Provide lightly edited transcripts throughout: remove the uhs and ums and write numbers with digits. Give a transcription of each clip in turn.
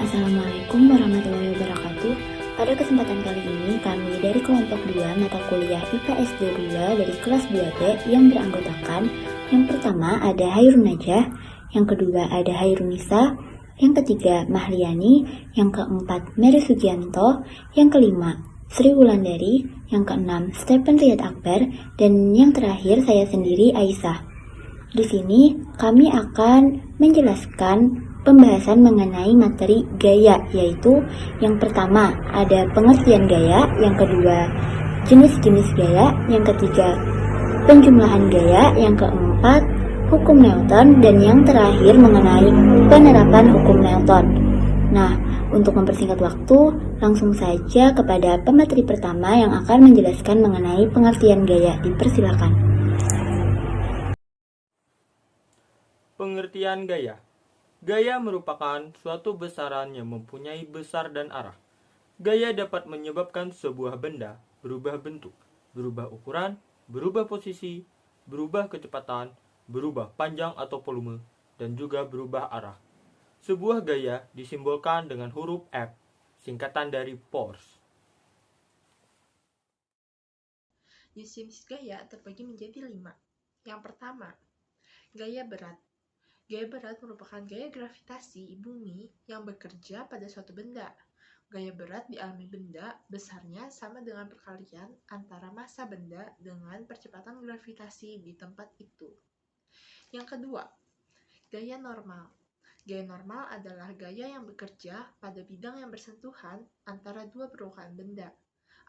Assalamualaikum warahmatullahi wabarakatuh. Pada kesempatan kali ini, kami dari kelompok 2 mata kuliah IPS 2 dari kelas 2B yang beranggotakan yang pertama ada Hairun Najah, yang kedua ada Hairunisa, yang ketiga Mahliani, yang keempat Mary Sugianto, yang kelima Sri Wulandari, yang keenam Stephen Riyad Akbar, dan yang terakhir saya sendiri Aisyah. Di sini kami akan menjelaskan pembahasan mengenai materi gaya, yaitu yang pertama ada pengertian gaya, yang kedua jenis-jenis gaya, yang ketiga penjumlahan gaya, yang keempat hukum Newton, dan yang terakhir mengenai penerapan hukum Newton. Nah, untuk mempersingkat waktu, langsung saja kepada pemateri pertama yang akan menjelaskan mengenai pengertian gaya. Dipersilakan. Pengertian gaya. Gaya merupakan suatu besaran yang mempunyai besar dan arah. Gaya dapat menyebabkan sebuah benda berubah bentuk, berubah ukuran, berubah posisi, berubah kecepatan, berubah panjang atau volume, dan juga berubah arah. Sebuah gaya disimbolkan dengan huruf F, singkatan dari force. Jenis gaya terbagi menjadi 5. Yang pertama, gaya berat. Gaya berat merupakan gaya gravitasi bumi yang bekerja pada suatu benda. Gaya berat dialami benda besarnya sama dengan perkalian antara massa benda dengan percepatan gravitasi di tempat itu. Yang kedua, gaya normal. Gaya normal adalah gaya yang bekerja pada bidang yang bersentuhan antara dua permukaan benda.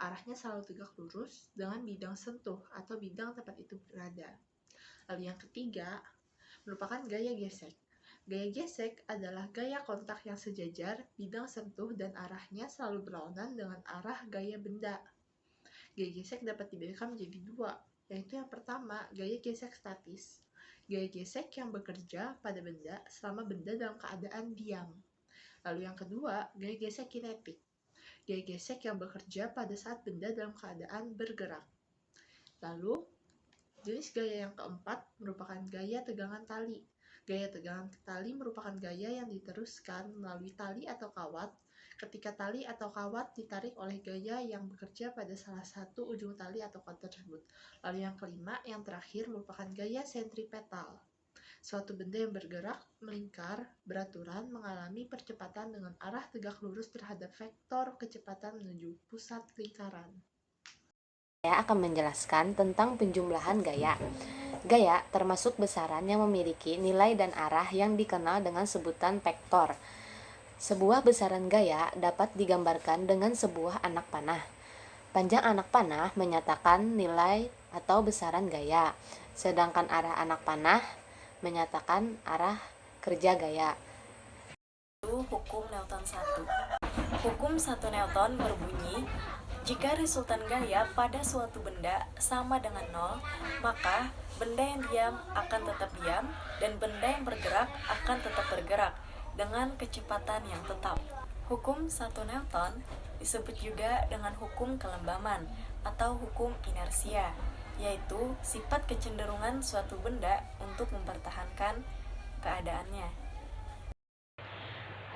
Arahnya selalu tegak lurus dengan bidang sentuh atau bidang tempat itu berada. Lalu yang ketiga, merupakan gaya gesek. Gaya gesek adalah gaya kontak yang sejajar, bidang sentuh dan arahnya selalu berlawanan dengan arah gaya benda. Gaya gesek dapat dibedakan menjadi 2, yaitu yang pertama, gaya gesek statis. Gaya gesek yang bekerja pada benda selama benda dalam keadaan diam. Lalu yang kedua, gaya gesek kinetik. Gaya gesek yang bekerja pada saat benda dalam keadaan bergerak. Lalu, jenis gaya yang keempat merupakan gaya tegangan tali. Gaya tegangan tali merupakan gaya yang diteruskan melalui tali atau kawat ketika tali atau kawat ditarik oleh gaya yang bekerja pada salah satu ujung tali atau kawat tersebut. Lalu yang kelima, yang terakhir merupakan gaya sentripetal. Suatu benda yang bergerak, melingkar, beraturan, mengalami percepatan dengan arah tegak lurus terhadap vektor kecepatan menuju pusat lingkaran. Saya akan menjelaskan tentang penjumlahan gaya. Gaya termasuk besaran yang memiliki nilai dan arah yang dikenal dengan sebutan vektor. Sebuah besaran gaya dapat digambarkan dengan sebuah anak panah. Panjang anak panah menyatakan nilai atau besaran gaya, sedangkan arah anak panah menyatakan arah kerja gaya. Hukum Newton 1. Hukum 1 Newton berbunyi, jika resultan gaya pada suatu benda sama dengan 0, maka benda yang diam akan tetap diam dan benda yang bergerak akan tetap bergerak dengan kecepatan yang tetap. Hukum 1 Newton disebut juga dengan hukum kelembaman atau hukum inersia, yaitu sifat kecenderungan suatu benda untuk mempertahankan keadaannya.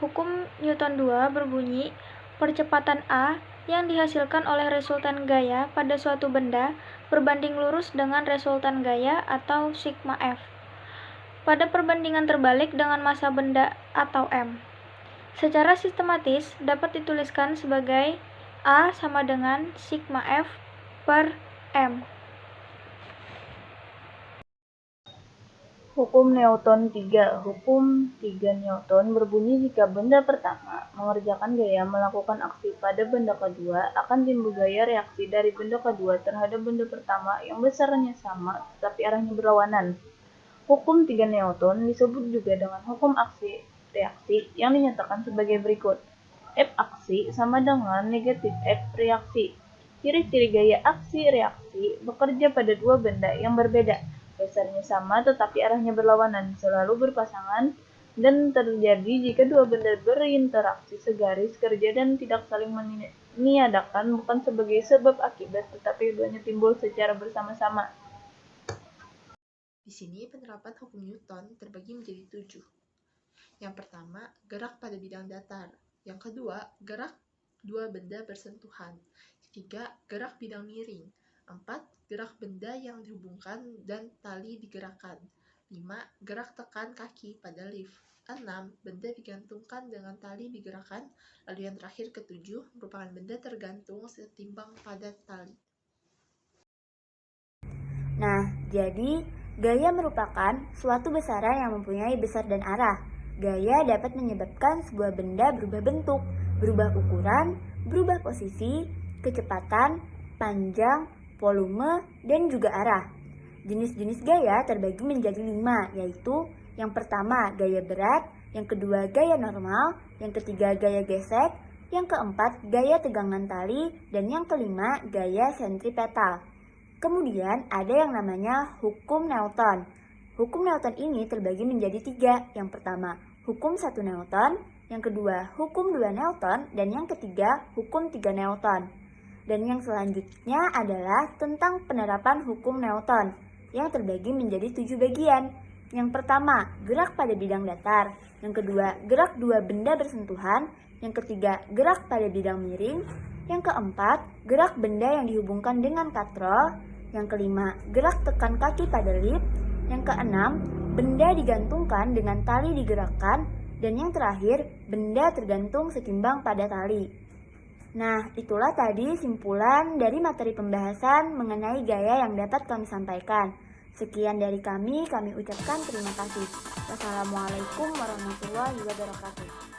Hukum Newton 2 berbunyi, percepatan A yang dihasilkan oleh resultan gaya pada suatu benda berbanding lurus dengan resultan gaya atau sigma F pada perbandingan terbalik dengan massa benda atau M. Secara sistematis dapat dituliskan sebagai A sama dengan sigma F per M. Hukum Newton 3. Hukum 3 Newton berbunyi jika benda pertama mengerjakan gaya melakukan aksi pada benda kedua, akan timbul gaya reaksi dari benda kedua terhadap benda pertama yang besarnya sama tetapi arahnya berlawanan. Hukum 3 Newton disebut juga dengan hukum aksi reaksi yang dinyatakan sebagai berikut. F aksi sama dengan negatif F reaksi. Ciri-ciri gaya aksi reaksi bekerja pada dua benda yang berbeda, besarnya sama tetapi arahnya berlawanan, selalu berpasangan, dan terjadi jika dua benda berinteraksi segaris kerja dan tidak saling meniadakan, bukan sebagai sebab akibat tetapi keduanya timbul secara bersama-sama. Di sini penerapan hukum Newton terbagi menjadi 7. Yang pertama, gerak pada bidang datar. Yang kedua, gerak dua benda bersentuhan. Ketiga, gerak bidang miring. 4. Gerak benda yang dihubungkan dan tali digerakkan. 5. Gerak tekan kaki pada lift. 6. Benda digantungkan dengan tali digerakkan. Lalu yang terakhir ketujuh merupakan benda tergantung setimbang pada tali. Nah, jadi gaya merupakan suatu besaran yang mempunyai besar dan arah. Gaya dapat menyebabkan sebuah benda berubah bentuk, berubah ukuran, berubah posisi, kecepatan, panjang, volume, dan juga arah. Jenis-jenis gaya terbagi menjadi 5, yaitu yang pertama gaya berat, yang kedua gaya normal, yang ketiga gaya gesek, yang keempat gaya tegangan tali, dan yang kelima gaya sentripetal. Kemudian ada yang namanya hukum Newton. Hukum Newton ini terbagi menjadi 3. Yang pertama, hukum 1 Newton, yang kedua, hukum 2 Newton, dan yang ketiga, hukum 3 Newton. Dan yang selanjutnya adalah tentang penerapan hukum Newton, yang terbagi menjadi 7 bagian. Yang pertama, gerak pada bidang datar. Yang kedua, gerak dua benda bersentuhan. Yang ketiga, gerak pada bidang miring. Yang keempat, gerak benda yang dihubungkan dengan katrol. Yang kelima, gerak tekan kaki pada lift. Yang keenam, benda digantungkan dengan tali digerakkan. Dan yang terakhir, benda tergantung setimbang pada tali. Nah, itulah tadi simpulan dari materi pembahasan mengenai gaya yang dapat kami sampaikan. Sekian dari kami ucapkan terima kasih. Wassalamualaikum warahmatullahi wabarakatuh.